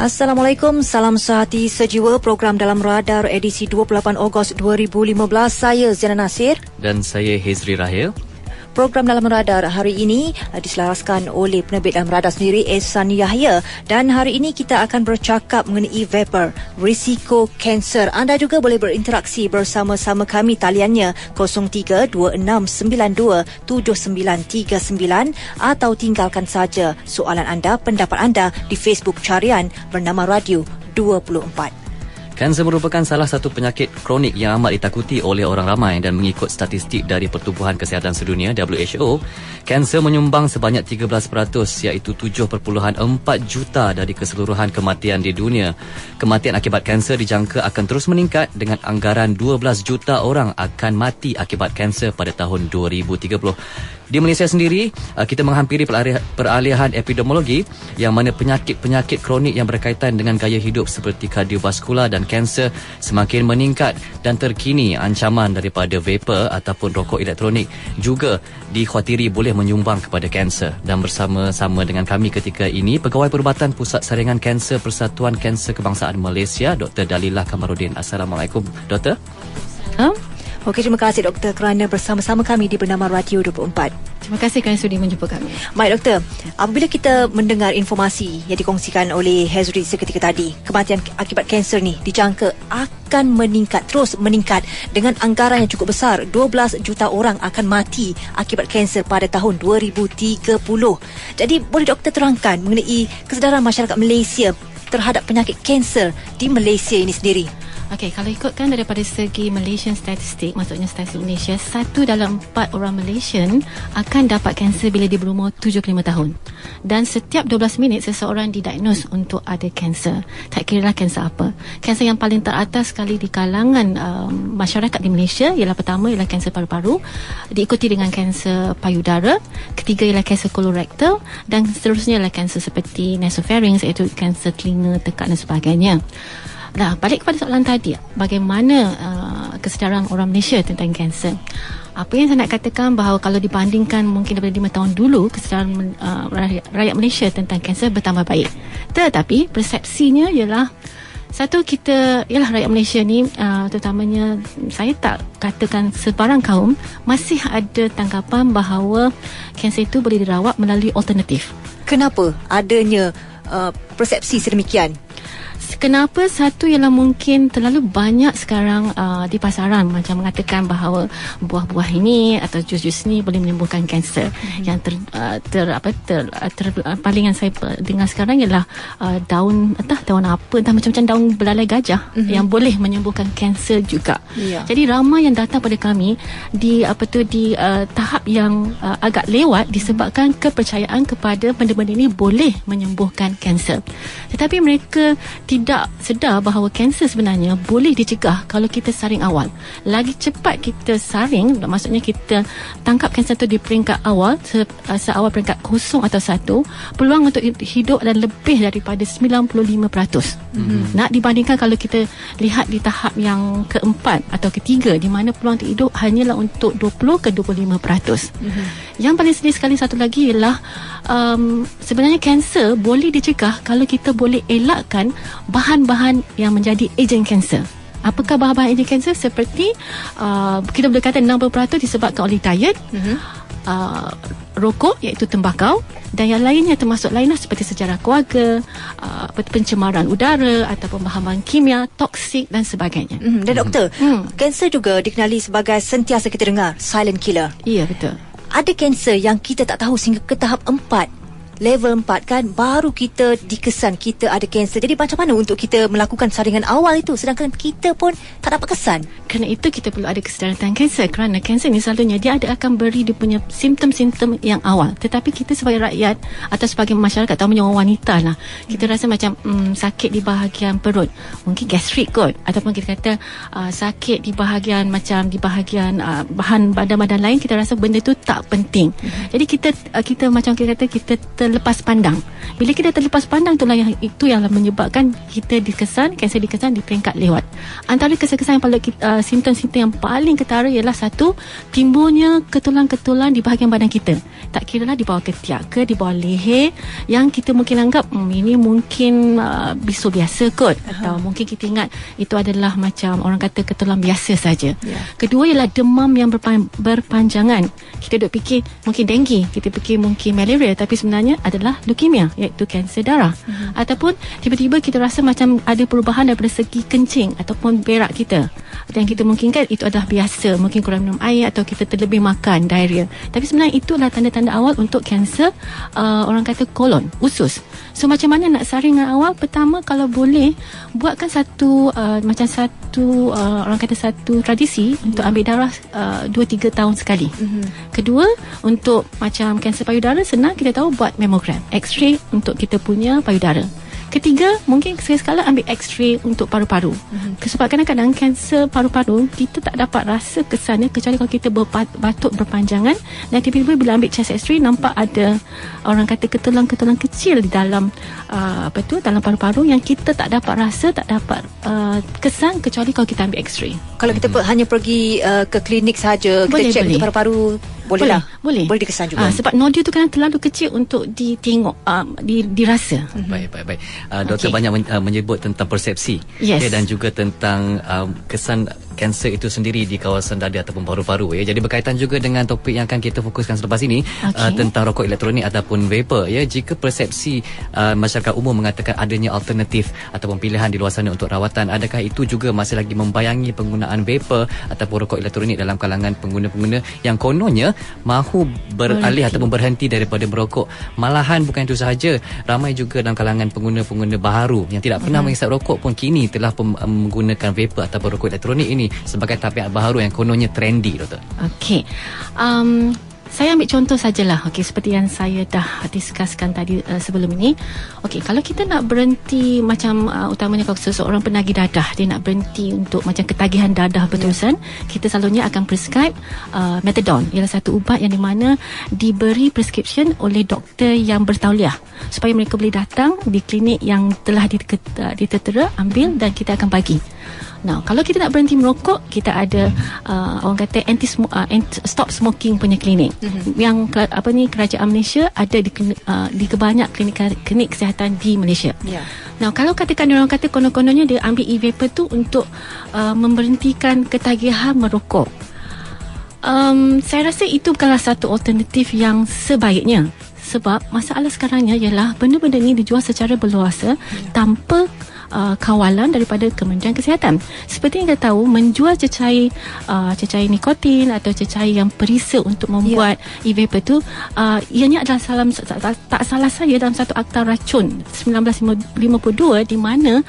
Assalamualaikum, salam sehati sejiwa. Program Dalam Radar edisi 28 Ogos 2015. Saya Ziana Nasir dan saya Hezri Rahil. Program Dalam Radar hari ini diselaraskan oleh penerbit Dalam Radar sendiri, Ehsan Yahya. Dan hari ini kita akan bercakap mengenai vapor, risiko kanser. Anda juga boleh berinteraksi bersama-sama kami. Taliannya 0326927939 atau tinggalkan saja soalan anda, pendapat anda di Facebook carian bernama Radio 24. Kanser merupakan salah satu penyakit kronik yang amat ditakuti oleh orang ramai dan mengikut statistik dari Pertubuhan Kesihatan Sedunia WHO, kanser menyumbang sebanyak 13% iaitu 7.4 juta dari keseluruhan kematian di dunia. Kematian akibat kanser dijangka akan terus meningkat dengan anggaran 12 juta orang akan mati akibat kanser pada tahun 2030. Di Malaysia sendiri, kita menghampiri peralihan epidemiologi yang mana penyakit-penyakit kronik yang berkaitan dengan gaya hidup seperti kardiovaskular dan kanser semakin meningkat dan terkini ancaman daripada vapor ataupun rokok elektronik juga dikhawatiri boleh menyumbang kepada kanser. Dan bersama-sama dengan kami ketika ini, Pegawai Perubatan Pusat Saringan Kanser Persatuan Kanser Kebangsaan Malaysia, Dr. Dalilah Kamaruddin. Assalamualaikum, Doktor. Okey, terima kasih doktor kerana bersama-sama kami di Bernama Radio 24. Terima kasih kerana sudi menjumpa kami. Baik doktor, apabila kita mendengar informasi yang dikongsikan oleh Hezri seketika tadi, kematian akibat kanser ni dijangka akan meningkat, terus meningkat dengan anggaran yang cukup besar. 12 juta orang akan mati akibat kanser pada tahun 2030. Jadi boleh doktor terangkan mengenai kesedaran masyarakat Malaysia terhadap penyakit kanser di Malaysia ini sendiri? Okey, kalau ikutkan daripada segi Malaysian statistik, maksudnya statistik Malaysia, 1 dalam 4 orang Malaysian akan dapat kanser bila dia berumur 75 tahun. Dan setiap 12 minit seseorang didiagnos untuk ada kanser. Tak kiralah kanser apa. Kanser yang paling teratas sekali di kalangan masyarakat di Malaysia ialah pertama ialah kanser paru-paru, diikuti dengan kanser payudara, ketiga ialah kanser kolorektal dan seterusnya ialah kanser seperti nasopharynx, iaitu kanser telinga, tekak dan sebagainya. Nah, balik kepada soalan tadi, bagaimana kesedaran orang Malaysia tentang kanser? Apa yang saya nak katakan bahawa kalau dibandingkan mungkin daripada 5 tahun dulu, kesedaran rakyat Malaysia tentang kanser bertambah baik. Tetapi persepsinya ialah satu, kita ialah rakyat Malaysia ni terutamanya, saya tak katakan sebarang kaum, masih ada tanggapan bahawa kanser itu boleh dirawat melalui alternatif. Kenapa adanya persepsi sedemikian? Kenapa? Satu ialah mungkin terlalu banyak sekarang di pasaran macam mengatakan bahawa buah-buah ini atau jus-jus ni boleh menyembuhkan kanser. Yang paling yang saya dengar sekarang ialah daun apa, entah macam-macam daun belalai gajah yang boleh menyembuhkan kanser juga. Jadi ramai yang datang pada kami di tahap yang agak lewat disebabkan kepercayaan kepada benda-benda ini boleh menyembuhkan kanser. Tetapi mereka tidak sedar bahawa kanser sebenarnya boleh dicegah kalau kita saring awal. Lagi cepat kita saring, maksudnya kita tangkap kanser itu di peringkat awal, seawal peringkat 0 atau 1, peluang untuk hidup dan lebih daripada 95%. Nak dibandingkan kalau kita lihat di tahap yang keempat atau ketiga, di mana peluang untuk hidup hanyalah untuk 20 ke 25%. Yang paling sedih sekali satu lagi ialah sebenarnya kanser boleh dicegah kalau kita boleh elakkan bahan-bahan yang menjadi ejen kanser. Apakah bahan-bahan ejen kanser? Seperti kita boleh kata 60% disebabkan oleh diet, rokok iaitu tembakau, dan yang lainnya termasuk lainlah seperti sejarah keluarga, pencemaran udara ataupun bahan-bahan kimia, toksik dan sebagainya. Dan doktor, kanser juga dikenali sebagai, sentiasa kita dengar, silent killer. Ya, betul. Ada kanser yang kita tak tahu sehingga ke tahap 4, level 4 kan, baru kita dikesan kita ada kanser. Jadi macam mana untuk kita melakukan saringan awal itu sedangkan kita pun tak dapat kesan? Kerana itu kita perlu ada kesedaran tentang kanser. Kerana kanser ni selalunya dia akan beri dia punya simptom-simptom yang awal. Tetapi kita sebagai rakyat atau sebagai masyarakat, terutamanya orang wanita lah, kita rasa macam sakit di bahagian perut, mungkin gastrik kot, ataupun kita kata sakit di bahagian bahan badan-badan lain, kita rasa benda tu tak penting. Jadi kita macam kita kata kita terlepas pandang. Bila kita terlepas pandang, itu yang menyebabkan kita kanser dikesan di peringkat lewat. Antara kesan-kesan yang paling simptom-simptom yang paling ketara ialah satu, timbulnya ketulan-ketulan di bahagian badan kita. Tak kiralah di bawah ketiak ke di bawah leher, yang kita mungkin anggap ini mungkin bisul biasa kot, atau mungkin kita ingat itu adalah macam orang kata ketulan biasa saja. Kedua ialah demam yang berpanjangan. Kita duk fikir mungkin denggi, kita fikir mungkin malaria, tapi sebenarnya adalah leukemia, iaitu kanser darah. Ataupun tiba-tiba kita rasa macam ada perubahan daripada segi kencing ataupun berak kita, dan kita mungkin kan itu adalah biasa, mungkin kurang minum air atau kita terlebih makan, diarrhea. Tapi sebenarnya itulah tanda-tanda awal untuk kanser orang kata kolon, usus. So macam mana nak saring awal? Pertama, kalau boleh buatkan satu orang kata satu tradisi untuk ambil darah 2-3 tahun sekali. Kedua, untuk macam kanser payudara, senang kita tahu buat mammogram, X-ray untuk kita punya payudara. Ketiga, mungkin sekali-sekala ambil X-ray untuk paru-paru. Sebab kadang-kadang kanser paru-paru kita tak dapat rasa kesannya kecuali kalau kita batuk berpanjangan, dan tiba-tiba bila ambil chest X-ray nampak ada orang kata ketulan-ketulan kecil di dalam dalam paru-paru yang kita tak dapat rasa, tak dapat kesan kecuali kalau kita ambil X-ray. Kalau kita hanya pergi ke klinik saja, kita cek untuk paru-paru, boleh dikesan juga. Sebab nodul tu kan terlalu kecil untuk ditengok, dirasa. Baik. Doktor banyak menyebut tentang persepsi, dan juga tentang kesan kanser itu sendiri di kawasan dada ataupun paru-paru, ya. Jadi berkaitan juga dengan topik yang akan kita fokuskan selepas ini, tentang rokok elektronik ataupun vapor, ya. Jika persepsi masyarakat umum mengatakan adanya alternatif ataupun pilihan di luar sana untuk rawatan, adakah itu juga masih lagi membayangi penggunaan vapor ataupun rokok elektronik dalam kalangan pengguna-pengguna yang kononnya mahu beralih ataupun berhenti daripada merokok? Malahan bukan itu sahaja, ramai juga dalam kalangan pengguna-pengguna baharu yang tidak pernah menghisap rokok pun kini telah menggunakan vapor ataupun rokok elektronik ini sebagai tabiat baharu yang kononnya trendy, doktor. Okey. Saya ambil contoh sajalah, seperti yang saya dah discusskan tadi sebelum ini. Kalau kita nak berhenti macam utamanya kalau seseorang penagih dadah, dia nak berhenti untuk macam ketagihan dadah berterusan, kita selalunya akan prescribe methadone. Ialah satu ubat yang di mana diberi prescription oleh doktor yang bertauliah supaya mereka boleh datang di klinik yang telah ditertera, ambil dan kita akan bagi. Nah, kalau kita nak berhenti merokok, kita ada orang kata stop smoking punya klinik. Yang kerajaan Malaysia ada di kebanyak klinik kesihatan di Malaysia. Nah, kalau katakan orang kata konon-kononnya dia ambil e-vapor tu untuk memberhentikan ketagihan merokok, saya rasa itu bukanlah satu alternatif yang sebaiknya. Sebab masalah sekarangnya ialah benda-benda ni dijual secara berluasa tanpa kawalan daripada Kementerian Kesihatan. Seperti yang kita tahu, menjual cecair nikotin atau cecair yang perisa untuk membuat e-vapor tu, ianya adalah tak salah saya dalam satu akta racun 1952 di mana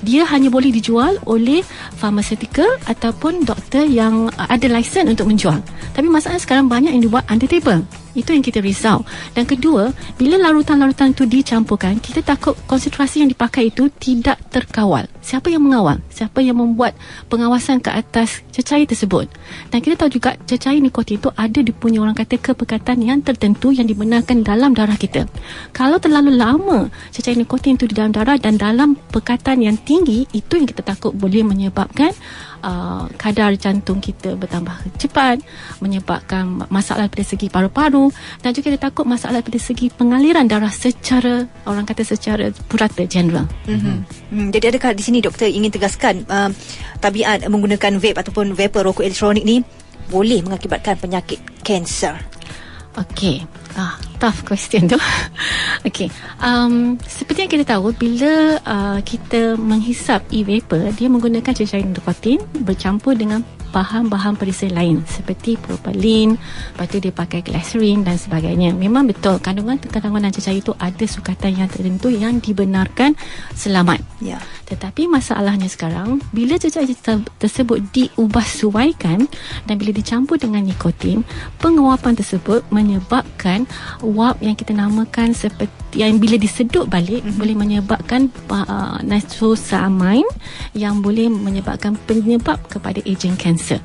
dia hanya boleh dijual oleh pharmaceutical ataupun doktor yang ada lesen untuk menjual. Tapi masalahnya sekarang banyak yang dibuat under table. Itu yang kita risau. Dan kedua, bila larutan-larutan itu dicampurkan, kita takut konsentrasi yang dipakai itu tidak terkawal. Siapa yang mengawal? Siapa yang membuat pengawasan ke atas cecair tersebut? Dan kita tahu juga cecair nikotin itu ada dipunya orang kata kepekatan yang tertentu yang dibenarkan dalam darah kita. Kalau terlalu lama cecair nikotin itu di dalam darah dan dalam pekatan yang tinggi, itu yang kita takut boleh menyebabkan kadar jantung kita bertambah cepat, menyebabkan masalah pada segi paru-paru, dan juga kita takut masalah pada segi pengaliran darah secara orang kata secara purata general. Jadi adakah di sini doktor ingin tegaskan tabiat menggunakan vape ataupun vapor rokok elektronik ni boleh mengakibatkan penyakit kanser? Tough question tu. Seperti yang kita tahu, bila kita menghisap e-vapor, dia menggunakan cecair nikotin bercampur dengan bahan-bahan perisai lain seperti propylene, lepas tu dia pakai glycerin dan sebagainya. Memang betul kandungan cecair itu ada sukatan yang tertentu yang dibenarkan selamat. Tetapi masalahnya sekarang, bila cecair tersebut diubah suaikan dan bila dicampur dengan nikotin, penguapan tersebut menyebabkan wap yang kita namakan seperti yang bila disedut balik boleh menyebabkan nitrosamine yang boleh menyebabkan penyebab kepada aging kanser.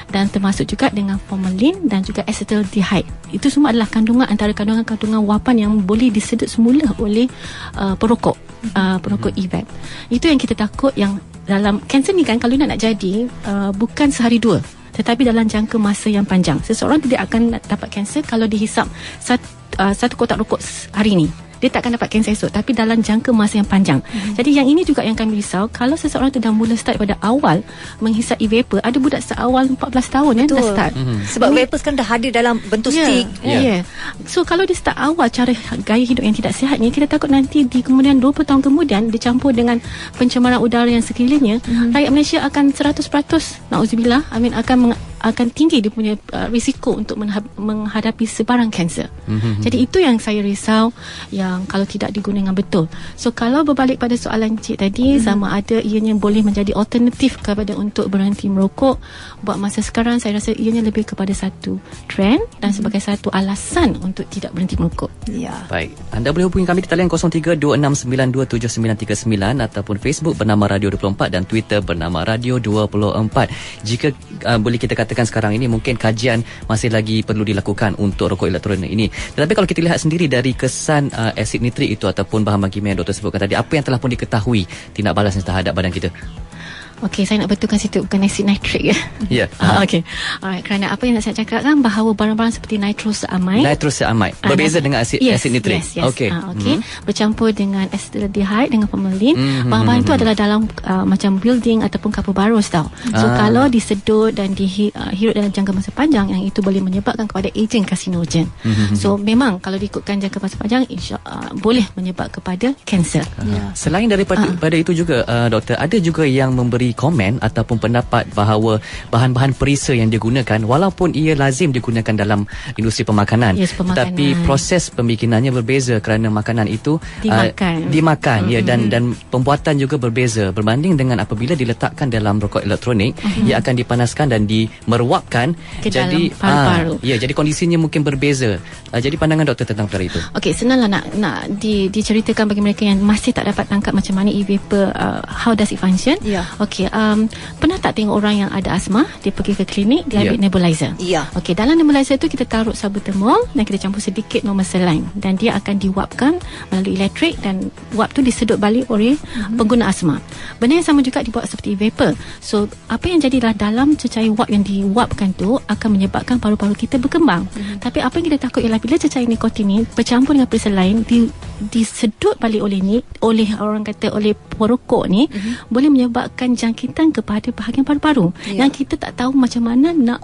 Dan termasuk juga dengan formalin dan juga acetaldehyde. Itu semua adalah antara kandungan warapan yang boleh disedut semula oleh perokok e-vape. Itu yang kita takut, yang dalam kanser ni kan, kalau nak jadi bukan sehari dua, tetapi dalam jangka masa yang panjang. Seseorang tidak akan dapat kanser kalau dihisap satu kotak rokok hari ni. Dia tak akan dapat kanser esok, tapi dalam jangka masa yang panjang. Jadi yang ini juga yang kami risau, kalau seseorang tu dah mula start pada awal menghisap e-vapor, ada budak seawal 14 tahun dah start. Sebab vapor sekarang dah hadir dalam bentuk stick. So kalau dia start awal cara gaya hidup yang tidak sihat ni, kita takut nanti di kemudian 20 tahun kemudian dicampur dengan pencemaran udara yang sekelilingnya, rakyat Malaysia akan 100%, na'udzubillah, akan tinggi dia punya risiko untuk menghadapi sebarang kanser. Jadi itu yang saya risau, yang kalau tidak digunakan dengan betul. So kalau berbalik pada soalan Cik tadi, sama ada ianya boleh menjadi alternatif kepada untuk berhenti merokok, buat masa sekarang saya rasa ianya lebih kepada satu trend dan sebagai satu alasan untuk tidak berhenti merokok. Baik, anda boleh hubungi kami di talian 0326927939 ataupun Facebook bernama Radio 24 dan Twitter bernama Radio 24. Jika boleh kita katakan sekarang ini mungkin kajian masih lagi perlu dilakukan untuk rokok elektronik ini. Tetapi kalau kita lihat sendiri dari kesan asid nitrik itu ataupun bahan kimia yang doktor sebutkan tadi, apa yang telah pun diketahui tindak balasnya terhadap badan kita? Okey, saya nak betulkan situ, bukan asid nitrik ya. Okey. Alright, kerana apa yang nak saya cakap kan, bahawa barang-barang seperti nitrosamine berbeza dengan asid nitrik. Okey. Bercampur dengan acetaldehyde dengan formalin. Bahan-bahan itu adalah dalam macam building ataupun kapur barus tau. So kalau disedut dan dihirup dalam jangka masa panjang, yang itu boleh menyebabkan kepada aging karsinogen. So memang kalau diikutkan jangka masa panjang, boleh menyebab kepada kanser. Selain daripada itu juga doktor, ada juga yang memberi komen ataupun pendapat bahawa bahan-bahan perisa yang digunakan, walaupun ia lazim digunakan dalam industri pemakanan, tapi proses pembikinannya berbeza kerana makanan itu dimakan dan pembuatan juga berbeza berbanding dengan apabila diletakkan dalam rokok elektronik. Ia akan dipanaskan dan dimeruapkan ke jadi paru-paru. Jadi kondisinya mungkin berbeza. Jadi pandangan doktor tentang perkara itu. Okey, senanglah nak diceritakan bagi mereka yang masih tak dapat tangkap macam mana e-vapor, how does it function. Okey, pernah tak tengok orang yang ada asma, dia pergi ke klinik, dia ambil nebulizer. Okey, dalam nebulizer tu kita taruh salbutamol dan kita campur sedikit normal saline dan dia akan diwapkan melalui elektrik dan wap tu disedut balik oleh pengguna asma. Benda yang sama juga dibuat seperti vapor. So apa yang jadilah dalam cecair wap yang diwapkan tu akan menyebabkan paru-paru kita berkembang. Tapi apa yang kita takut ialah bila cecair nikotin ni bercampur dengan perisa lain, disedut balik oleh orang kata oleh perokok ni, boleh menyebabkan jangkitan kepada bahagian paru-paru yang kita tak tahu macam mana nak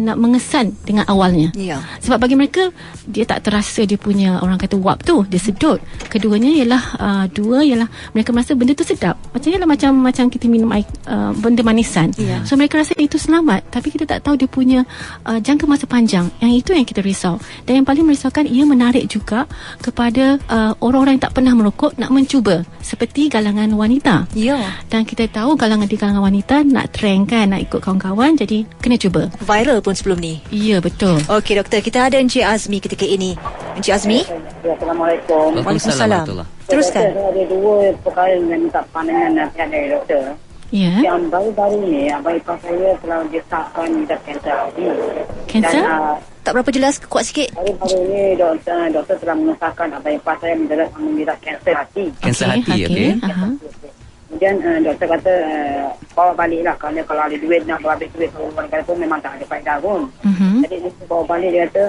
nak mengesan dengan awalnya. Sebab bagi mereka dia tak terasa dia punya orang kata wap tu, dia sedut. Keduanya ialah mereka merasa benda tu sedap. Macam kita minum air, benda manisan. So mereka rasa itu selamat, tapi kita tak tahu dia punya jangka masa panjang. Yang itu yang kita risau. Dan yang paling merisaukan, ia menarik juga kepada orang-orang yang tak pernah merokok nak mencuba, seperti galangan wanita. Dan kita tahu di kalangan wanita nak trend kan, nak ikut kawan-kawan, jadi kena cuba. Viral pun sebelum ni. Ya, betul. Okey doktor, kita ada Encik Azmi ketika ini. Encik Azmi. Assalamualaikum. Waalaikumsalam. Teruskan. Saya ada dua perkara yang minta pandangan nasihat dari doktor. Yang baru-baru ni, abang ipar saya telah disahkan mengidap kanser hati. Kanser? Tak berapa jelas, kuat sikit. Baru-baru ni doktor telah mengesahkan abang ipar saya mengidap kanser hati. Kanser hati, okey. Kemudian doktor kata bawa balik lah, kerana kalau ada duit nak habis duit orang kata pun memang tak ada faedah pun. Jadi dia bawa balik, dia kata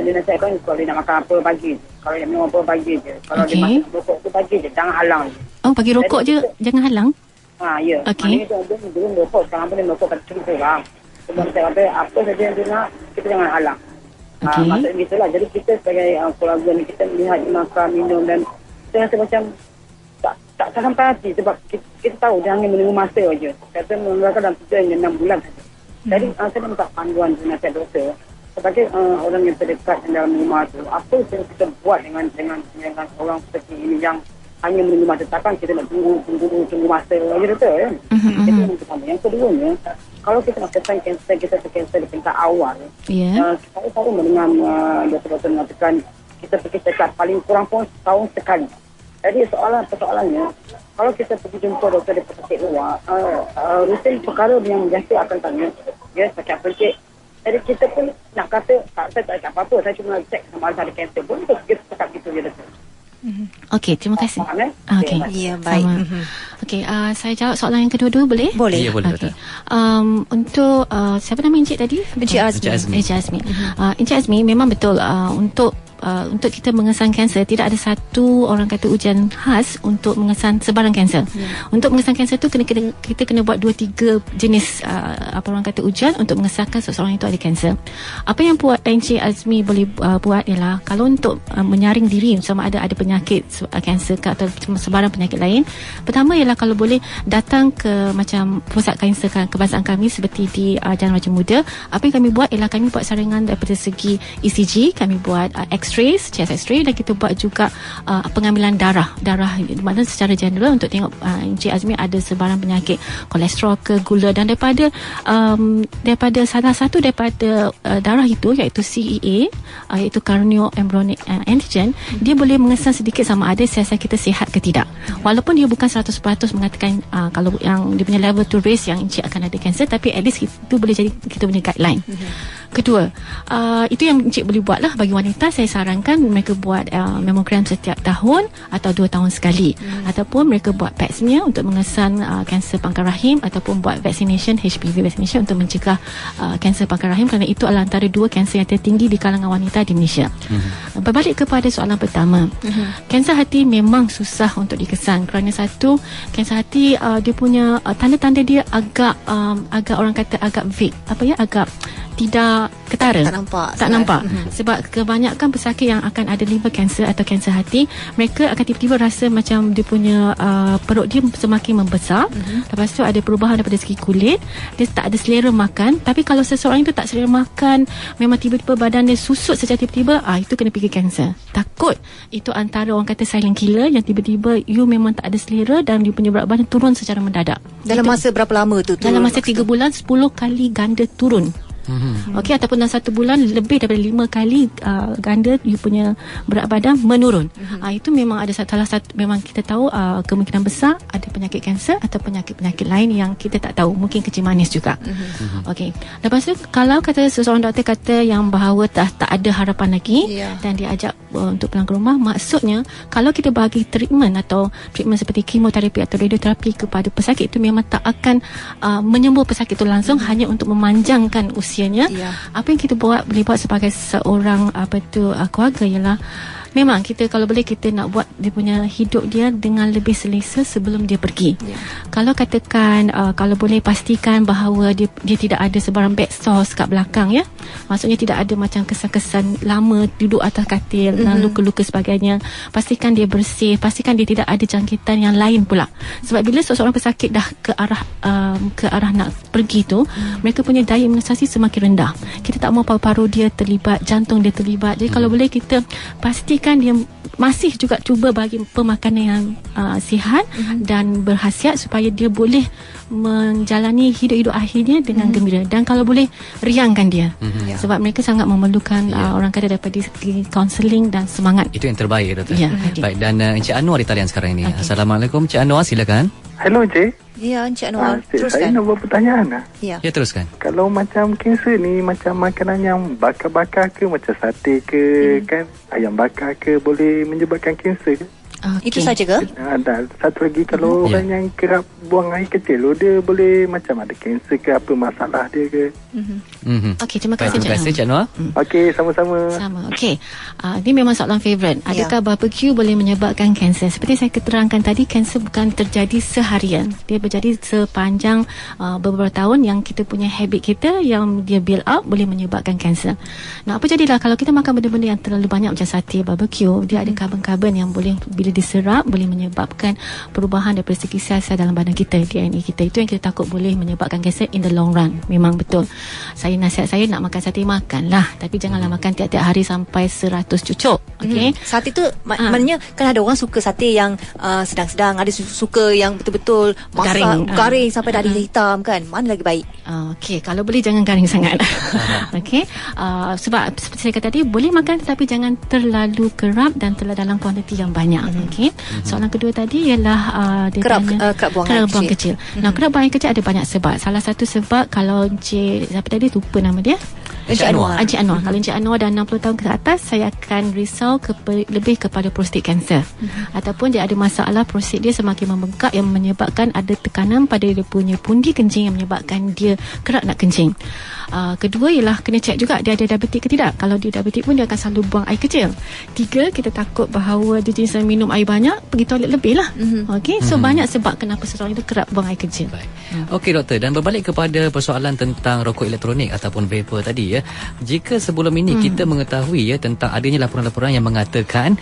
dia nasihatkan kalau dia nak makan apa bagi je, kalau dia minum apa bagi je, kalau dia makan rokok tu bagi je, jangan halang je. Bagi rokok je, jangan halang? Ya. Maknanya dia belum rokok, sekarang pun dia rokok kat cerita lah. Sebab saya kata apa saja yang dia nak, kita jangan halang. Maksudnya gitulah. Jadi kita sebagai keluarga ni, kita melihat makan, minum dan kita rasa macam tak sampai hati, sebab kita tahu dia hanya menunggu masa saja. Kata mengeluarkan dalam 3 hingga 6 bulan saja. Jadi saya minta panduan nasihat doktor sebagai orang yang terdekat dalam rumah tu, apa yang kita buat dengan orang seperti ini yang hanya menunggu masa. Takkan kita nak tunggu masa saja doktor kan. Itu yang pertama. Yang keduanya, kalau kita nak kesan kanser di tingkat awal, saya selalu mendengar doktor-doktor mengatakan kita pergi check up paling kurang pun setahun sekali. Jadi persoalannya, kalau kita pergi jumpa doktor di pesakit luar, rutin perkara yang biasa akan tanya, dia sakit apa cik. Jadi kita pun nak kata, saya tak cakap apa-apa, saya cuma cek sama ada kanser pun, kita cakap gitu je doktor. Okey, terima kasih. Okey. Ya, baik. Okey, saya jawab soalan yang kedua dulu boleh? Boleh. Ya, boleh. Okay. Untuk siapa nama Encik tadi? Encik Azmi. Encik Azmi. Encik Azmi memang betul untuk kita mengesan kanser tidak ada satu orang kata ujian khas untuk mengesan sebarang kanser. Untuk mengesan kanser tu kita kena buat 2-3 jenis apa orang kata ujian untuk mengesahkan seseorang itu ada kanser. Apa yang buat Encik Azmi boleh buat ialah kalau untuk menyaring diri sama ada penyakit kanser ke atau sebarang penyakit lain, pertama ialah kalau boleh datang ke macam pusat kanser kebangsaan kami seperti di Jalan Raja Muda. Apa yang kami buat ialah kami buat saringan daripada segi ECG, kami buat chest x-ray dan kita buat juga pengambilan darah di mana secara general untuk tengok Encik Azmi ada sebarang penyakit kolesterol ke gula, dan daripada salah satu daripada darah itu iaitu CEA, iaitu cardioembryonic antigen, dia boleh mengesan sedikit sama ada sel-sel kita sihat ke tidak. Walaupun dia bukan 100% mengatakan kalau yang dia punya level to risk yang Encik akan ada kanser, tapi at least itu boleh jadi kita punya guideline. Kedua, itu yang Encik boleh buat lah. Bagi wanita saya sarankan mereka buat mammogram setiap tahun atau 2 tahun sekali, ataupun mereka buat pap smear untuk mengesan kanser pangkal rahim, ataupun buat vaccination, HPV vaccination untuk mencegah kanser pangkal rahim, kerana itu adalah antara 2 kanser yang tertinggi di kalangan wanita di Malaysia. Berbalik kepada soalan pertama, kanser hati memang susah untuk dikesan kerana satu, kanser hati dia punya tanda-tanda dia agak orang kata agak vague, agak tidak ketara, tak nampak. Sebab kebanyakan pesakit yang akan ada liver cancer atau kanser hati, mereka akan tiba-tiba rasa macam dia punya perut dia semakin membesar. Lepas tu ada perubahan daripada segi kulit, dia tak ada selera makan. Tapi kalau seseorang itu tak selera makan, memang tiba-tiba badan dia susut secara tiba-tiba, itu kena fikir kanser. Takut itu antara orang kata silent killer, yang tiba-tiba you memang tak ada selera dan you punya berat badan turun secara mendadak. Dalam masa berapa lama tu? Dalam masa 3 bulan 10 kali ganda turun. Okey, ataupun dalam 1 bulan lebih daripada 5 kali ganda you punya berat badan menurun. Itu memang ada salah satu, memang kita tahu kemungkinan besar ada penyakit kanser atau penyakit lain yang kita tak tahu, mungkin kencing manis juga. Okey, lepas tu kalau kata seseorang doktor kata yang bahawa tak ada harapan lagi, dan dia ajak untuk pulang ke rumah, maksudnya kalau kita bagi treatment seperti kemoterapi atau radioterapi kepada pesakit itu memang tak akan menyembuh pesakit itu langsung, hanya untuk memanjangkan usianya. Apa yang kita boleh buat sebagai seorang keluarga ialah memang kita kalau boleh kita nak buat dia punya hidup dia dengan lebih selesa sebelum dia pergi. Kalau katakan kalau boleh pastikan bahawa dia tidak ada sebarang bed sores kat belakang, ya. Maksudnya tidak ada macam kesan-kesan lama duduk atas katil dan luka-luka sebagainya. Pastikan dia bersih, pastikan dia tidak ada jangkitan yang lain pula. Sebab bila seseorang pesakit dah ke arah nak pergi tu, mereka punya daya imunisasi semakin rendah. Kita tak mahu paru-paru dia terlibat, jantung dia terlibat. Jadi kalau boleh kita pastikan dia masih juga cuba bagi pemakanan yang sihat dan berkhasiat supaya dia boleh menjalani hidup-hidup akhirnya dengan gembira, dan kalau boleh riangkan dia. Sebab mereka sangat memerlukan orang kata daripada segi kaunseling dan semangat. Itu yang terbaik, Doktor. Baik, dan Encik Anwar di talian sekarang ini. Assalamualaikum Encik Anwar, silakan. Hello Encik. Ya, Encik Anwar, teruskan. Saya nak buat pertanyaan. Ya, teruskan. Kalau macam kanser ni, macam makanan yang bakar-bakar ke, macam sate ke, kan, ayam bakar ke, boleh menyebabkan kanser ke? Itu saja ke? Dan satu lagi, kalau orang yang kerap buang air kecil, dia boleh macam ada kanser ke, apa masalah dia ke? Okey, terima kasih Encik Anwar. Okey, sama-sama. Okey, ini memang soalan favourite. Adakah barbecue boleh menyebabkan kanser? Seperti saya keterangkan tadi, kanser bukan terjadi seharian. Dia berjadi sepanjang beberapa tahun yang kita punya habit kita yang dia build up boleh menyebabkan kanser. Nah, apa jadilah kalau kita makan benda-benda yang terlalu banyak macam sate, barbecue, dia ada karbon-karbon yang boleh bila diserap boleh menyebabkan perubahan daripada segi sel-sel dalam badan kita, DNA kita. Itu yang kita takut boleh menyebabkan kanser in the long run. Memang betul. Nasihat saya nak makan sate, makanlah, tapi janganlah makan tiap-tiap hari sampai 100 cucuk. Okey. Sate tu maknanya kan ada orang suka sate yang sedang-sedang, ada suka yang betul-betul masak garing sampai dah ada hitam kan. Mana lagi baik? Okey, kalau boleh jangan garing sangat. Okey. Sebab seperti saya kata tadi, boleh makan tetapi jangan terlalu kerap dan terlalu dalam kuantiti yang banyak. Okey. Soalan kedua tadi ialah kerap buang air kecil. Nah, kerap buang air kecil ada banyak sebab. Salah satu sebab kalau siapa tadi lupa nama dia? Encik Anwar. Kalau Encik Anwar dah 60 tahun ke atas, saya akan risau lebih kepada prostate cancer. Ataupun dia ada masalah prostate dia semakin membengkak yang menyebabkan ada tekanan pada dia punya pundi kencing yang menyebabkan dia kerap nak kencing. Kedua ialah kena cek juga dia ada diabetik ke tidak. Kalau dia diabetik pun dia akan selalu buang air kecil. 3, kita takut bahawa dia jenis minum air banyak, pergi toilet lebih lah. Okey, so banyak sebab kenapa seseorang itu kerap buang air kecil. Okey doktor, dan berbalik kepada persoalan tentang rokok elektronik ataupun vapor tadi ya. Jika sebelum ini kita mengetahui ya tentang adanya laporan-laporan yang mengatakan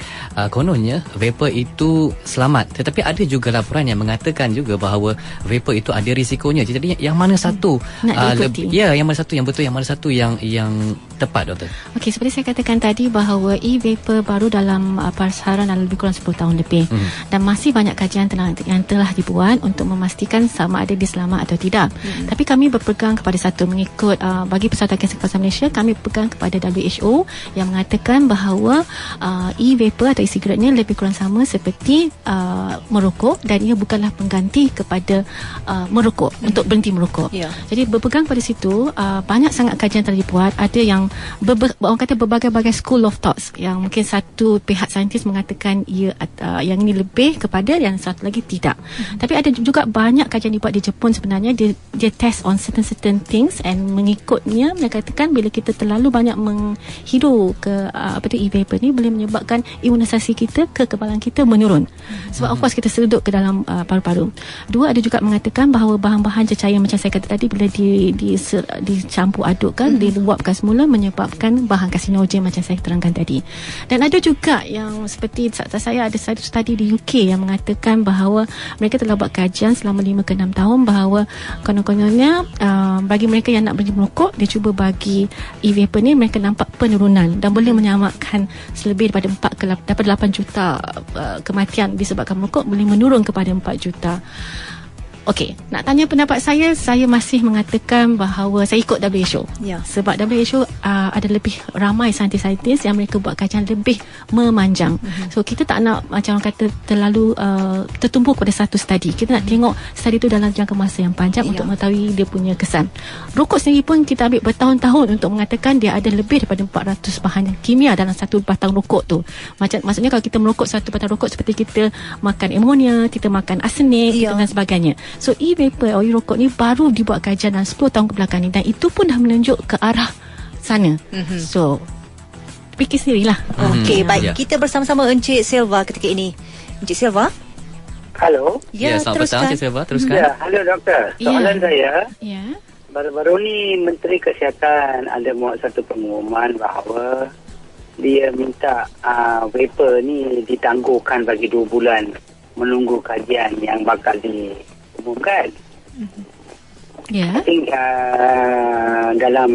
kononnya vapor itu selamat, tetapi ada juga laporan yang mengatakan juga bahawa vapor itu ada risikonya. Jadi yang mana satu yang mana satu yang betul, yang mana satu yang tepat doktor? Okey, seperti saya katakan tadi bahawa e-vapor baru dalam pasaran dalam lebih kurang 10 tahun lebih. Dan masih banyak kajian yang telah dibuat untuk memastikan sama ada dia selamat atau tidak. Tapi kami berpegang kepada satu, mengikut bagi Persatuan Kanser Kepala Malaysia, kami berpegang kepada WHO yang mengatakan bahawa e-vapor atau e-cigarette ni lebih kurang sama seperti merokok, dan ia bukanlah pengganti kepada merokok untuk berhenti merokok. Jadi berpegang pada situ, banyak sangat kajian telah dibuat. Ada yang orang kata berbagai-bagai school of thoughts, yang mungkin satu pihak saintis mengatakan yang ini lebih kepada, yang satu lagi tidak. Tapi ada juga banyak kajian dibuat di Jepun sebenarnya. Dia test on certain things, and mengikutnya mereka katakan bila kita terlalu banyak menghirup ke e-vapor ni boleh menyebabkan imunisasi kita, kekebalan kita menurun. Sebab of course kita sedut ke dalam paru-paru. 2, ada juga mengatakan bahawa bahan-bahan cecair macam saya kata tadi bila dicampur adukkan, diluapkan semula, menyebabkan bahan karsinogen macam saya terangkan tadi. Dan ada juga yang seperti saya ada satu study di UK yang mengatakan bahawa mereka telah buat kajian selama 5 ke 6 tahun bahawa konon-kononnya bagi mereka yang nak berhenti merokok, dia cuba bagi e-vapor ni, mereka nampak penurunan dan boleh menyamakan selebih daripada 8 juta kematian disebabkan merokok boleh menurun kepada 4 juta. Okey, nak tanya pendapat saya masih mengatakan bahawa saya ikut WHO. Sebab WHO ada lebih ramai saintis-saintis yang mereka buat kajian lebih memanjang. So kita tak nak macam orang kata terlalu tertumpu pada satu study. Kita nak tengok study itu dalam jangka masa yang panjang untuk mengetahui dia punya kesan. Rokok sendiri pun kita ambil bertahun-tahun untuk mengatakan dia ada lebih daripada 400 bahan kimia dalam satu batang rokok tu. Maksudnya kalau kita merokok satu batang rokok seperti kita makan amonia, kita makan arsenik dan sebagainya. So e-vapor atau e-rokok ni baru dibuat kajian dalam 10 tahun kebelakang ni, dan itu pun dah menunjuk ke arah sana. So fikir sendirilah. Okey, baik. Kita bersama-sama Encik Silva ketika ini. Encik Silva? Halo. Selamat petang Encik Silva, teruskan. Halo doktor. Soalan saya. Baru-baru ni Menteri Kesihatan ada buat satu pengumuman bahawa dia minta vapor ni ditangguhkan bagi 2 bulan menunggu kajian yang bakal diumumkan. I think dalam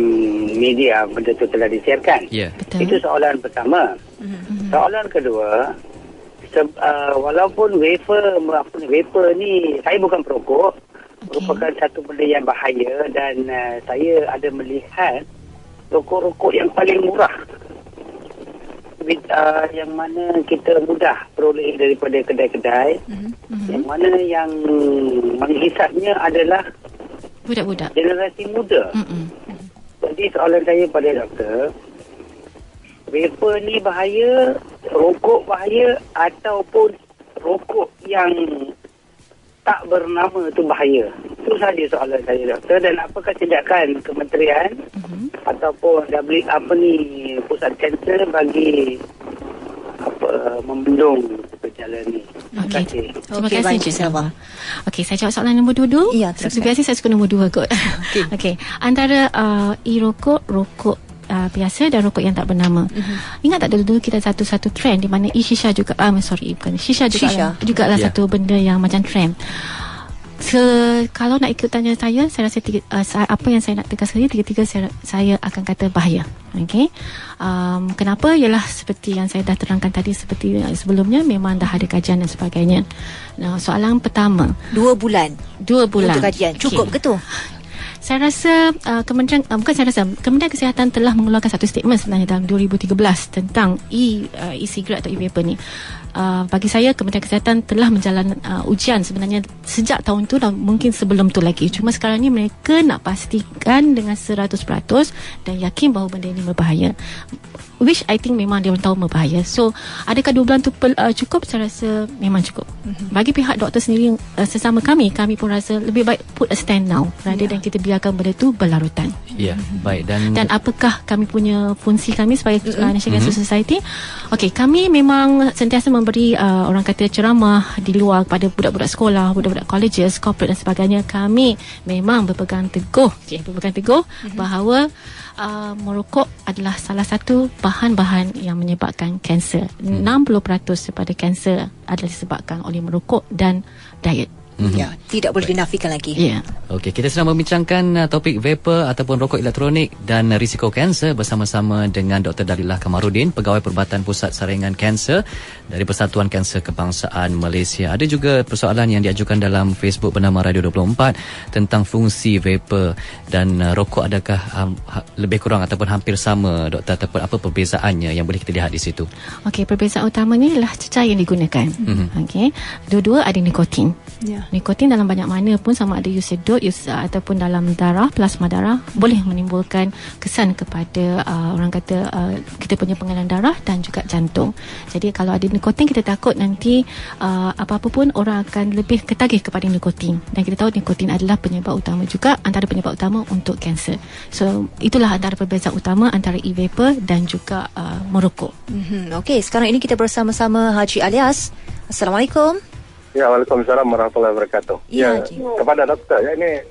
media benda itu telah disiarkan. Itu soalan pertama. Soalan kedua, walaupun vapor ni, saya bukan perokok, merupakan satu benda yang bahaya, dan saya ada melihat rokok-rokok yang paling murah, yang mana kita mudah peroleh daripada kedai-kedai, yang mana yang menghisapnya adalah budak-budak, generasi muda. Jadi soalan saya pada doktor, vapor ni bahaya, rokok bahaya, ataupun rokok yang tak bernama tu bahaya? Itu sahaja soalan saya doktor. Dan apakah tindakan kementerian ataupun Pusat Kanser bagi membendung perjalanan ni? Terima kasih. Terima kasih Encik Silva. Okey, saya jawab soalan nombor 2 dulu. Seperti biasa saya suka nombor 2 kot. Okey, antara e-rokok, rokok biasa dan rokok yang tak bernama. Ingat tak dulu kita satu trend di mana e-shisha juga bukan shisha juga lah satu benda yang macam trend. Kalau nak ikut tanya saya rasa apa yang saya nak tegas sekali, tiga-tiga saya akan kata bahaya. Okey. Kenapa? Ialah seperti yang saya dah terangkan tadi, seperti sebelumnya, memang dah ada kajian dan sebagainya. Nah, soalan pertama, 2 bulan untuk kajian, cukup ke tu? Saya rasa Kementerian Kesihatan telah mengeluarkan satu statement sebenarnya dalam 2013 tentang e-cigarette atau e-vapor ni. Bagi saya, Kementerian Kesihatan telah menjalankan ujian sebenarnya sejak tahun tu dan mungkin sebelum tu lagi. Cuma sekarang ni mereka nak pastikan dengan 100% dan yakin bahawa benda ini berbahaya. Which I think memang dia orang tahu berbahaya. So, adakah 2 bulan tu cukup? Saya rasa memang cukup. Bagi pihak doktor sendiri, sesama kami pun rasa lebih baik put a stand now rather than kita biarkan benda tu berlarutan. Ya, baik. Dan apakah kami punya fungsi kami sebagai National Cancer Society? Okey, kami memang sentiasa memberi orang kata ceramah di luar kepada budak-budak sekolah, budak-budak colleges, corporate dan sebagainya. Kami memang berpegang teguh bahawa merokok adalah salah satu bahan-bahan yang menyebabkan kanser. 60% daripada kanser adalah disebabkan oleh merokok dan diet. Ya, tidak boleh dinafikan lagi. Ya. Okey, kita sedang membincangkan topik vapor ataupun rokok elektronik dan risiko kanser bersama-sama dengan Dr. Dalilah Kamarudin, Pegawai Perubatan Pusat Saringan Kanser dari Persatuan Kanser Kebangsaan Malaysia. Ada juga persoalan yang diajukan dalam Facebook bernama Radio 24 tentang fungsi vapor dan rokok, adakah lebih kurang ataupun hampir sama, Doktor, ataupun apa perbezaannya yang boleh kita lihat di situ? Okey, perbezaan utamanya ialah cecair yang digunakan. Okey, dua-dua ada nikotin. Ya. Nikotin dalam banyak mana pun, sama ada you sedut ataupun dalam darah, plasma darah, boleh menimbulkan kesan kepada orang kata kita punya pengenalan darah dan juga jantung. Jadi kalau ada nikotin, kita takut nanti apa-apa pun orang akan lebih ketagih kepada nikotin. Dan kita tahu nikotin adalah penyebab utama juga, antara penyebab utama untuk kanser. So itulah antara perbezaan utama antara e-vapor dan juga merokok. Okey, sekarang ini kita bersama-sama Haji Alias. Assalamualaikum. Ya, Waalaikumsalam warahmatullahi wabarakatuh. Ya, kepada doktor, ini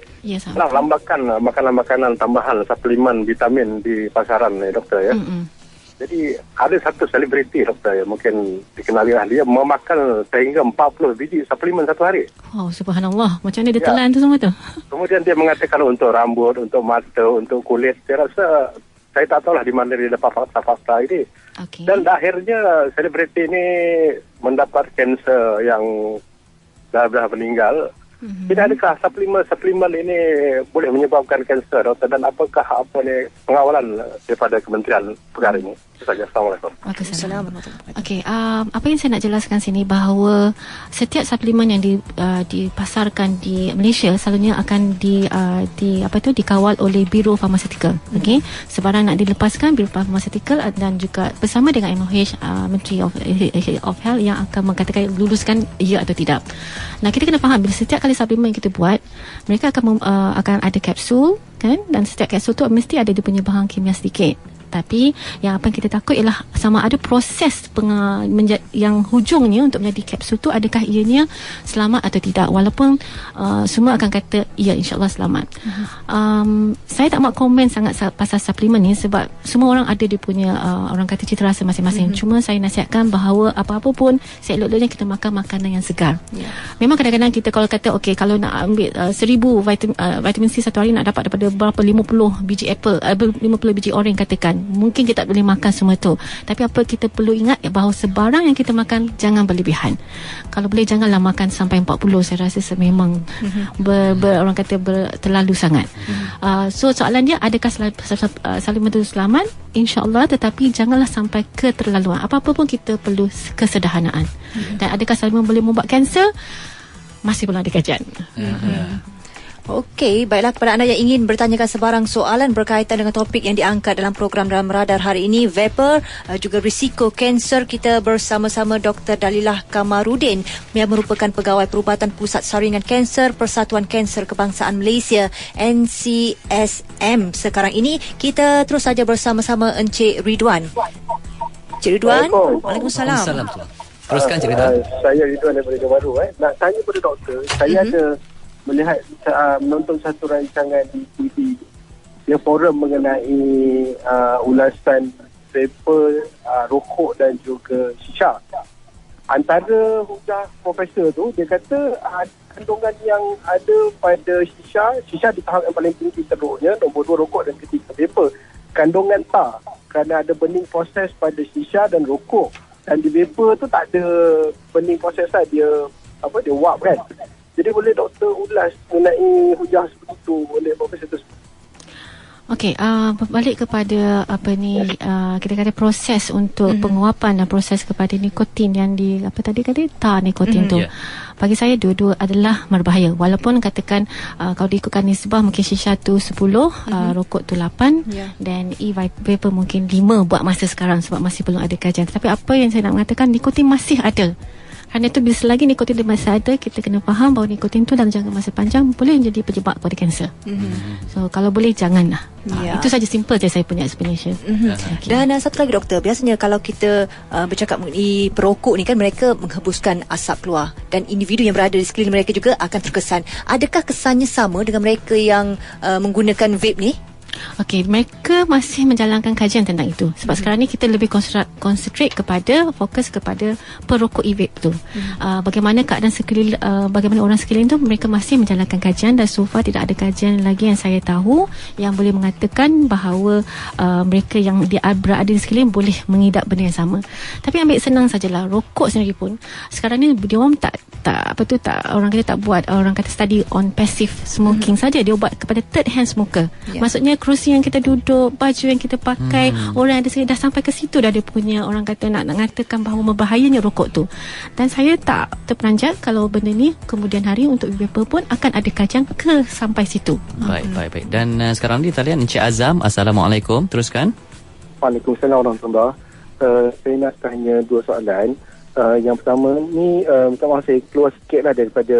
lambakan makanan-makanan tambahan, suplemen, vitamin di pasaran ya doktor ya. Jadi ada satu selebriti doktor ya, mungkin dikenali lah, dia memakan sehingga 40 biji suplemen satu hari. Oh, subhanallah. Macam mana dia telan tu semua tu? Kemudian dia mengatakan untuk rambut, untuk mata, untuk kulit. Saya rasa, saya tak tahulah di mana dia dapat fakta-fakta ini. Okay. Dan akhirnya selebriti ini mendapat kanser yang dah meninggal. Tidak adakah suplemen ini boleh menyebabkan kanser, doktor? Dan apakah pengawalan daripada kementerian perkara ini? Itu saja. Assalamualaikum. Okey, apa yang saya nak jelaskan sini bahawa setiap suplemen yang dipasarkan di Malaysia selalunya akan dikawal oleh Biro Farmaceutical. Okey, sebarang nak dilepaskan Biro Farmaceutical dan juga bersama dengan MOH, Menteri of Health yang akan mengatakan luluskan ya atau tidak. Nah, kita kena faham, bila setiap kali suplemen yang kita buat, mereka akan ada kapsul kan, dan setiap kapsul tu mesti ada dia punya bahan kimia sedikit. Tapi yang apa yang kita takut ialah sama ada proses yang hujungnya untuk menjadi kapsul tu, adakah ianya selamat atau tidak. Walaupun semua akan kata ya, insyaAllah selamat. Saya tak mahu komen sangat pasal suplemen ni sebab semua orang ada dia punya orang kata cita rasa masing-masing. Cuma saya nasihatkan bahawa apa-apa pun seelok-eloknya kita makan makanan yang segar. Memang kadang-kadang kita kalau kata kalau nak ambil 1000 vitamin C satu hari nak dapat daripada berapa 50 biji apple, 50 biji oren katakan, mungkin kita tak boleh makan semua tu. Tapi apa kita perlu ingat bahawa sebarang yang kita makan jangan berlebihan. Kalau boleh janganlah makan sampai 40. Saya rasa memang orang kata terlalu sangat. So soalan dia, adakah suplemen itu selamat? InsyaAllah, tetapi janganlah sampai keterlaluan. Apa-apa pun kita perlu kesederhanaan. Dan adakah suplemen boleh membuat kanser? Masih belum ada kajian. Okey, baiklah, kepada anda yang ingin bertanyakan sebarang soalan berkaitan dengan topik yang diangkat dalam program Dalam Radar hari ini, vapor, juga risiko kanser, kita bersama-sama Dr. Dalilah Kamarudin yang merupakan Pegawai Perubatan Pusat Saringan Kanser Persatuan Kanser Kebangsaan Malaysia, NCSM. Sekarang ini kita terus saja bersama-sama Encik Ridwan. Encik Ridwan, Waalaikumsalam. Teruskan Encik Ridwan. Saya Ridwan daripada Johor Bahru. Nak tanya pada doktor, saya ada melihat menonton satu rancangan di TV, dia forum mengenai ulasan vapor, rokok dan juga shisha. antara hujah profesor tu, dia kata kandungan yang ada pada shisha di tahap yang paling tinggi teruknya, nombor 2 rokok dan ketiga vapor. Kandungan tar, kerana ada burning proses pada shisha dan rokok. Dan di vapor tu tak ada burning proses lah, dia wap kan. Jadi boleh doktor ulas mengenai hujah seperti itu oleh profesor tersebut? Okey, balik kepada kita kata proses untuk penguapan dan proses kepada nikotin yang tar nikotin tu. Bagi saya dua-dua adalah berbahaya. Walaupun katakan kalau diikutkan nisbah mungkin shisha tu 10, rokok tu 8 dan e-vapor mungkin 5 buat masa sekarang sebab masih belum ada kajian. Tapi apa yang saya nak mengatakan, nikotin masih ada. Kerana itu bila selagi nikotin dia masih ada, kita kena faham bahawa nikotin tu dalam jangka masa panjang boleh menjadi penyebab kepada kanser. So kalau boleh janganlah. Itu saja, simple je saya punya explanation. Okay. Dan satu lagi doktor, biasanya kalau kita bercakap mengenai perokok ni kan, mereka menghembuskan asap keluar dan individu yang berada di sekeliling mereka juga akan terkesan. Adakah kesannya sama dengan mereka yang menggunakan vape ni? Okey, mereka masih menjalankan kajian tentang itu. Sebab sekarang ni kita lebih concentrate kepada fokus kepada perokok e-vape tu. Bagaimana keadaan sekeliling, bagaimana orang sekeliling tu, mereka masih menjalankan kajian dan so far tidak ada kajian lagi yang saya tahu yang boleh mengatakan bahawa mereka yang berada di sekeliling boleh mengidap benda yang sama. Tapi ambil senang sajalah, rokok sendiri pun sekarang ni dia orang tak orang kata tak buat, orang kata study on passive smoking saja, dia buat kepada third hand smoker. Maksudnya kerusi yang kita duduk, baju yang kita pakai, orang yang ada sekali dah sampai ke situ dah dia punya, orang kata nak mengatakan bahawa membahayanya rokok tu. Dan saya tak terperanjat kalau benda ni kemudian hari untuk vapor pun akan ada kajian ke sampai situ. Baik. Dan sekarang di talian Encik Azam. Assalamualaikum, teruskan. Waalaikumsalam warahmatullahi. Saya nak tanya 2 soalan. Yang pertama ni, minta maaf saya keluar sikit lah daripada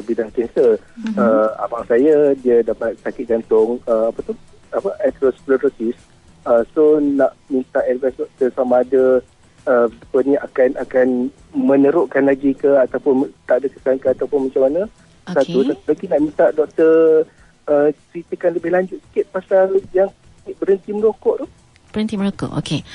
bidang kanser. Abang saya dia dapat sakit jantung, atherosclerosis. So nak minta advice doktor sama ada ni akan menerukkan lagi ke ataupun tak ada kesan ke ataupun macam mana. Satu lagi nak minta doktor ceritakan lebih lanjut sikit pasal yang berhenti merokok tu. Berhenti merokok. Okey.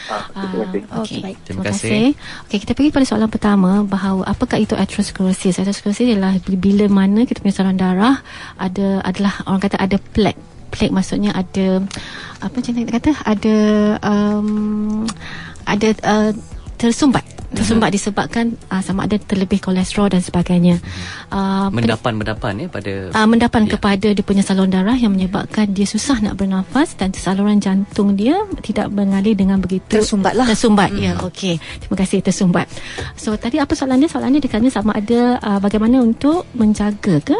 Baik. Terima kasih. Okey, kita pergi pada soalan pertama, bahawa apakah itu atherosclerosis? Atherosclerosis ialah bila mana kita punya saluran darah adalah orang kata ada plak. Plak maksudnya ada apa macam kita kata ada tersumbat disebabkan sama ada terlebih kolesterol dan sebagainya. Mendapan pada mendapan kepada dia punya saluran darah yang menyebabkan dia susah nak bernafas dan saluran jantung dia tidak mengalir dengan begitu tersumbat. Ya, okey. Terima kasih, tersumbat. So tadi apa soalannya? Soalannya dia kata sama ada bagaimana untuk menjaga ke?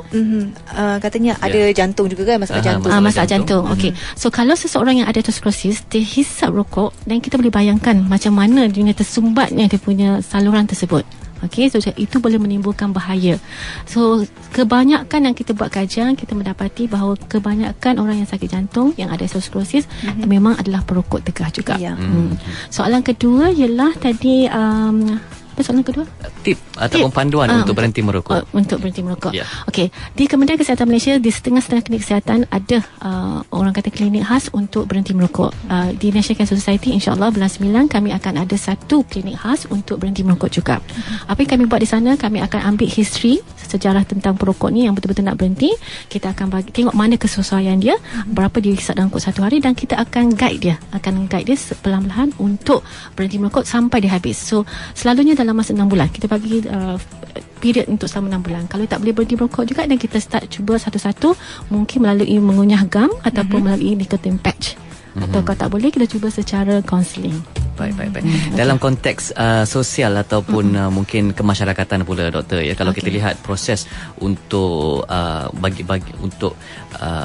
Katanya ada jantung juga kan, masalah jantung. Masalah jantung. Okey. So kalau seseorang yang ada atherosclerosis, dia hisap rokok dan kita boleh bayangkan macam mana dia tersumbatnya dia punya saluran tersebut. Okey, so itu boleh menimbulkan bahaya. So kebanyakan yang kita buat kajian, kita mendapati bahawa kebanyakan orang yang sakit jantung yang ada atherosclerosis memang adalah perokok tegah juga. Soalan kedua ialah tadi apa soalan kedua? Tip ataupun panduan untuk berhenti merokok. Untuk berhenti merokok. Okey, di Kementerian Kesihatan Malaysia, di setengah-setengah klinik kesihatan ada orang kata klinik khas untuk berhenti merokok. Di National Cancer Society, insya-Allah bulan 9 kami akan ada satu klinik khas untuk berhenti merokok juga. Apa yang kami buat di sana, kami akan ambil history sejarah tentang perokok ni yang betul-betul nak berhenti. Kita akan tengok mana kesesuaian dia, berapa dia hisap dalam satu hari, dan kita akan guide dia perlahan-lahan untuk berhenti merokok sampai dia habis. So selalunya dalam masa 6 bulan kita bagi period untuk selama 6 bulan. Kalau tak boleh berhenti merokok juga, dan kita start cuba satu-satu, mungkin melalui mengunyah gam ataupun melalui nicotine patch. Atau kalau tak boleh, kita cuba secara counselling. Baik. Dalam konteks sosial ataupun mungkin kemasyarakatan pula, doktor, ya, kalau kita lihat proses untuk bagi untuk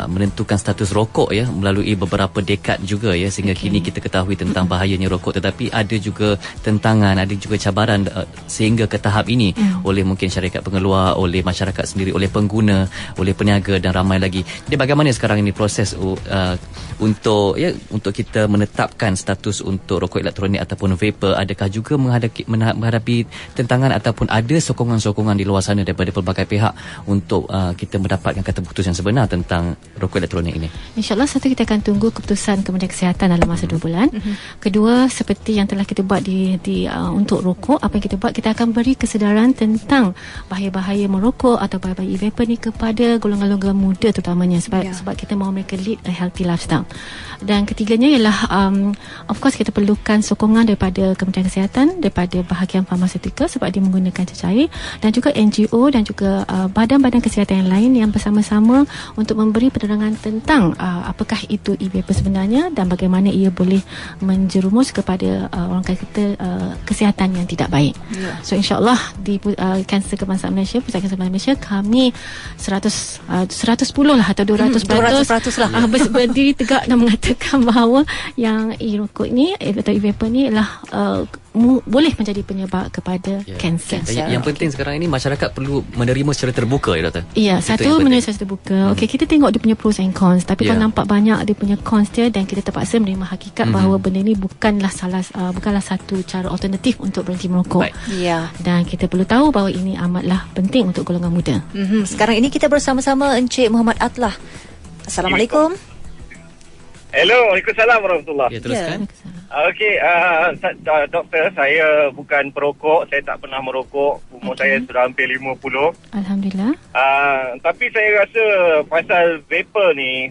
menentukan status rokok, ya, melalui beberapa dekad juga, ya, sehingga kini kita ketahui tentang bahayanya rokok, tetapi ada juga tentangan, ada juga cabaran sehingga ke tahap ini oleh mungkin syarikat pengeluar, oleh masyarakat sendiri, oleh pengguna, oleh peniaga dan ramai lagi. Jadi bagaimana sekarang ini proses untuk kita menetapkan status untuk rokok elektronik elektronik ataupun vapor, adakah juga menghadapi tentangan ataupun ada sokongan-sokongan di luar sana daripada pelbagai pihak untuk kita mendapatkan kata putus yang sebenar tentang rokok elektronik ini? InsyaAllah, satu, kita akan tunggu keputusan Kementerian Kesihatan dalam masa 2 bulan. Kedua, seperti yang telah kita buat untuk rokok, apa yang kita buat, kita akan beri kesedaran tentang bahaya-bahaya merokok atau bahaya-bahaya e-vapor ni kepada golongan-golongan muda terutamanya, sebab kita mahu mereka lead a healthy lifestyle. Dan ketiganya ialah of course kita perlukan sokongan daripada Kementerian Kesihatan, daripada bahagian farmaseutika sebab dia menggunakan cecair, dan juga NGO dan juga badan-badan kesihatan yang lain yang bersama-sama untuk memberi penerangan tentang apakah itu e-vapor sebenarnya dan bagaimana ia boleh menjerumus kepada orang kata kesihatan yang tidak baik. So insyaAllah di Kanser Kebangsaan Malaysia, Pusat Kanser Kebangsaan Malaysia, kami 110 lah atau 200% lah berdiri tegak dan mengatakan bahawa yang e-rokok ni atau e-vapor ni adalah boleh menjadi penyebab kepada kanser. Yang penting sekarang ini masyarakat perlu menerima secara terbuka, ya doktor. Ya, satu, menerima secara terbuka. Okey, kita tengok dia punya pros and cons, tapi kalau nampak banyak dia punya cons dia dan kita terpaksa menerima hakikat bahawa benda ni bukanlah satu cara alternatif untuk berhenti merokok. Dan kita perlu tahu bahawa ini amatlah penting untuk golongan muda. Sekarang ini kita bersama-sama Encik Muhammad Atlah. Assalamualaikum. Hello, Waalaikumsalam warahmatullahi. Ya, teruskan. Okey, doktor, saya bukan perokok, saya tak pernah merokok. Umur saya sudah hampir 50. Alhamdulillah. Tapi saya rasa pasal vapor ni,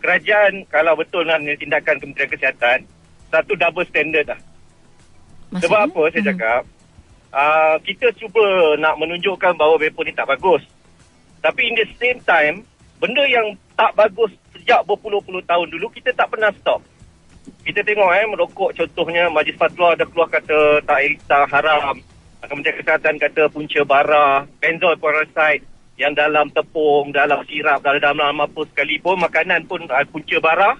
kerajaan kalau betul nak tindakan Kementerian Kesihatan, satu double standard dah. Maksudnya? Sebab apa saya cakap? Kita cuba nak menunjukkan bahawa vapor ni tak bagus. Tapi in the same time, benda yang tak bagus sejak berpuluh-puluh tahun dulu, kita tak pernah stop. Kita tengok merokok contohnya, Majlis Fatwa dah keluar kata tak haram. Kementerian Kesihatan kata punca bara, benzoyl peroxide yang dalam tepung, dalam sirap, dalam apa sekalipun, makanan pun punca bara.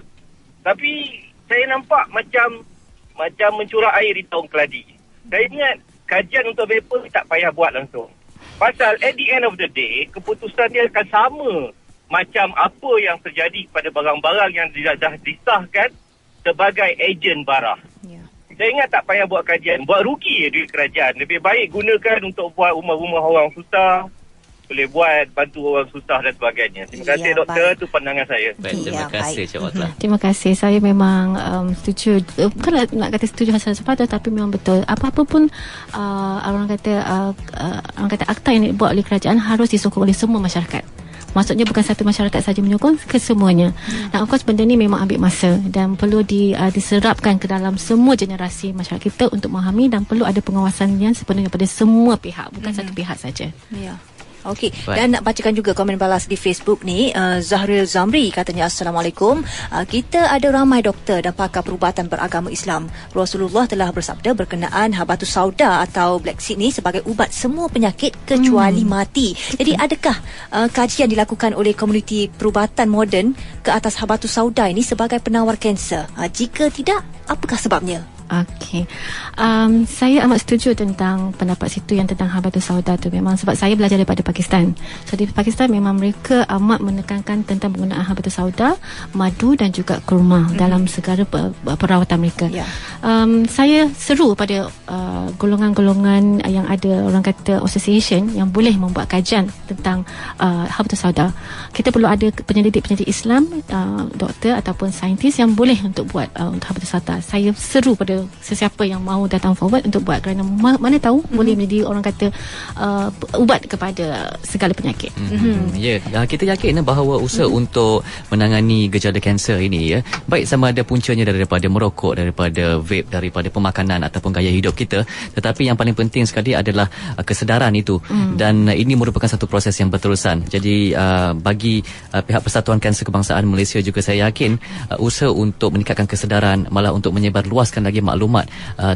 Tapi saya nampak macam mencurah air di tahun keladi. Saya ingat kajian untuk vapor tak payah buat langsung. Pasal at the end of the day, keputusan dia akan sama macam apa yang terjadi pada barang-barang yang dah disahkan sebagai ejen bara. Saya ingat tak payah buat kajian. Buat rugi duit kerajaan. Lebih baik gunakan untuk buat rumah-rumah orang susah. Boleh buat bantu orang susah dan sebagainya. Terima kasih doktor. Itu pandangan saya. Terima kasih Cik Watlah. Terima kasih. Saya memang setuju. Bukan nak kata setuju hasil sepatutnya, tapi memang betul. Apa-apa pun orang kata akta yang dibuat oleh kerajaan harus disokong oleh semua masyarakat. Maksudnya bukan satu masyarakat saja menyokong, kesemuanya. Dan of course benda ni memang ambil masa dan perlu diserapkan ke dalam semua generasi masyarakat kita untuk memahami, dan perlu ada pengawasan yang sepenuhnya pada semua pihak, bukan satu pihak saja. Ya. Okey, dan nak bacakan juga komen balas di Facebook ni. Zahril Zamri katanya, Assalamualaikum. Kita ada ramai doktor dan pakar perubatan beragama Islam. Rasulullah telah bersabda berkenaan habatus sauda atau black seed ni sebagai ubat semua penyakit kecuali mati. Jadi adakah kajian dilakukan oleh komuniti perubatan moden ke atas habatus sauda ini sebagai penawar kanser? Jika tidak, apakah sebabnya? Okey, saya amat setuju tentang pendapat situ yang tentang habatus sauda tu. Memang sebab saya belajar daripada Pakistan. So di Pakistan memang mereka amat menekankan tentang penggunaan habatus sauda, madu dan juga kurma dalam segala perawatan mereka. Saya seru pada golongan-golongan yang ada orang kata association yang boleh membuat kajian tentang habatus sauda. Kita perlu ada penyelidik-penyelidik Islam, doktor ataupun saintis yang boleh untuk buat untuk habatus sauda. Saya seru pada sesiapa yang mahu datang forward untuk buat, kerana mana tahu boleh menjadi orang kata ubat kepada segala penyakit. Kita yakin bahawa usaha untuk menangani gejala kanser ini baik sama ada puncanya daripada merokok, daripada vape, daripada pemakanan ataupun gaya hidup kita, tetapi yang paling penting sekali adalah kesedaran itu. Dan ini merupakan satu proses yang berterusan. Jadi bagi pihak Persatuan Kanser Kebangsaan Malaysia juga, saya yakin usaha untuk meningkatkan kesedaran, malah untuk menyebarluaskan lagi maklumat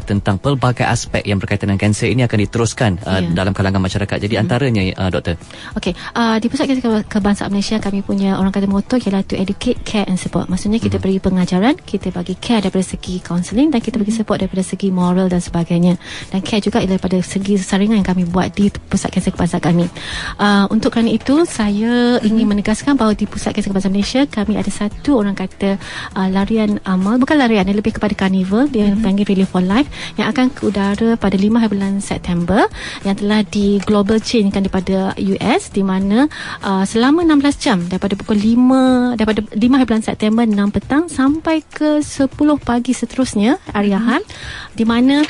tentang pelbagai aspek yang berkaitan dengan kanser ini akan diteruskan dalam kalangan masyarakat. Jadi antaranya doktor. Okey, di Pusat Kanser Kebangsaan Malaysia kami punya orang kata moto ialah to educate, care and support. Maksudnya kita beri pengajaran, kita bagi care daripada segi counselling, dan kita bagi support daripada segi moral dan sebagainya. Dan care juga daripada segi saringan yang kami buat di Pusat Kanser Kebangsaan kami. Untuk kerana itu saya ingin menegaskan bahawa di Pusat Kanser Kebangsaan Malaysia kami ada satu orang kata larian amal, bukan larian, lebih kepada carnival, dia panggil Relief for Life, yang akan ke udara pada 5 hari bulan September, yang telah di global chainkan daripada US, di mana selama 16 jam daripada pukul 5 hari bulan September 6 petang sampai ke 10 pagi seterusnya hari Ahad, di mana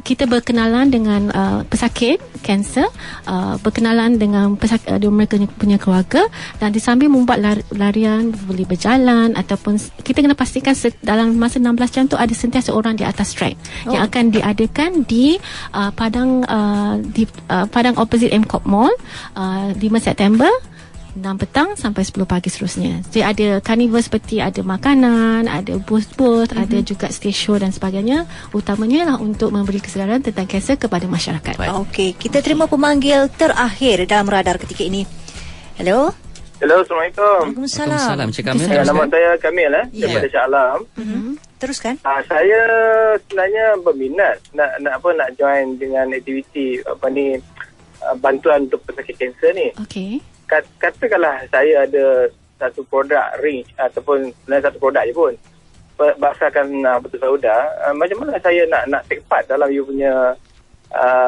kita berkenalan dengan pesakit kanser, berkenalan dengan mereka punya keluarga, dan disambil membuat larian, boleh berjalan, ataupun kita kena pastikan dalam masa 16 jam tu ada sentiasa orang di atas track yang akan diadakan di Padang opposite MCOP Mall 5 September 6 petang sampai 10 pagi seterusnya. Jadi ada carnival seperti ada makanan, ada booth-booth, ada juga stage show dan sebagainya. Utamanya lah untuk memberi kesedaran tentang kanser kepada masyarakat. Okey, kita terima pemanggil terakhir dalam radar ketika ini. Hello. Hello, Assalamualaikum. Waalaikumsalam. Encik Kamil. Nama saya Kamil daripada Shah Alam. Teruskan. Saya sebenarnya berminat nak join dengan aktiviti bantuan untuk pesakit kanser ni. Okey. Katakanlah saya ada satu produk range ataupun satu produk je pun berdasarkan Betul Sauda, macam mana saya nak take part dalam you punya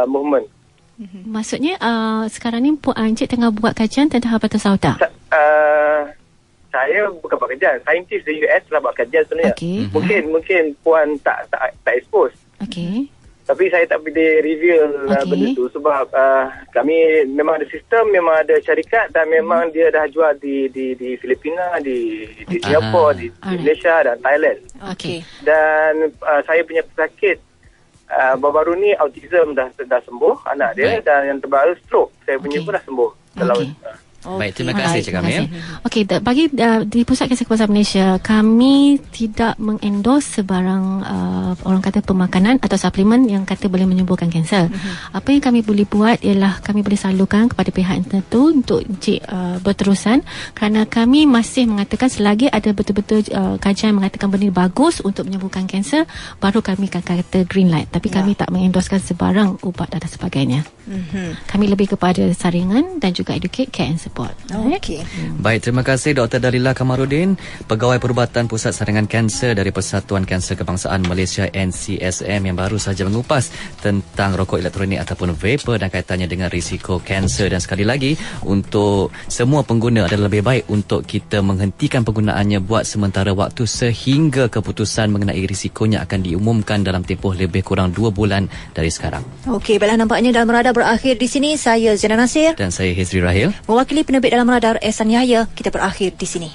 movement? Maksudnya sekarang ni Encik tengah buat kajian tentang Betul Sauda? Saya bukan buat kajian, saintis di US telah buat kajian sebenarnya. Mungkin Puan tak expose. Okey. Tapi saya tak boleh reveal benda tu sebab kami memang ada sistem, memang ada syarikat dan memang dia dah jual di Filipina, di Singapura, di Malaysia dan Thailand. Okey. Dan saya punya pesakit baru-baru ni autism dah sembuh anak dia, dan yang terbaru stroke. Saya punya pun dah sembuh. Baik, terima kasih Cik Kamil. Okey, bagi di Pusat Kanser Kepala Malaysia, kami tidak mengendorse sebarang orang kata pemakanan atau suplemen yang kata boleh menyembuhkan kanser. Apa yang kami boleh buat ialah kami boleh salurkan kepada pihak tertentu untuk Encik berterusan, kerana kami masih mengatakan selagi ada betul-betul kajian mengatakan benda bagus untuk menyembuhkan kanser, baru kami akan kata green light. Tapi kami tak mengendoskan sebarang ubat dan sebagainya. Kami lebih kepada saringan dan juga educate, care and support. Okey. Baik, terima kasih Dr. Dalila Kamarudin, Pegawai Perubatan Pusat Saringan Kanser dari Persatuan Kanser Kebangsaan Malaysia NCSM, yang baru saja mengupas tentang rokok elektronik ataupun vapor dan kaitannya dengan risiko kanser. Dan sekali lagi, untuk semua pengguna adalah lebih baik untuk kita menghentikan penggunaannya buat sementara waktu sehingga keputusan mengenai risikonya akan diumumkan dalam tempoh lebih kurang 2 bulan dari sekarang. Okey, baiklah, nampaknya dalam radar berakhir di sini. Saya Zainal Nasir dan saya Hezri Rahil, mewakili penerbit dalam radar Ehsan Yahya. Kita berakhir di sini.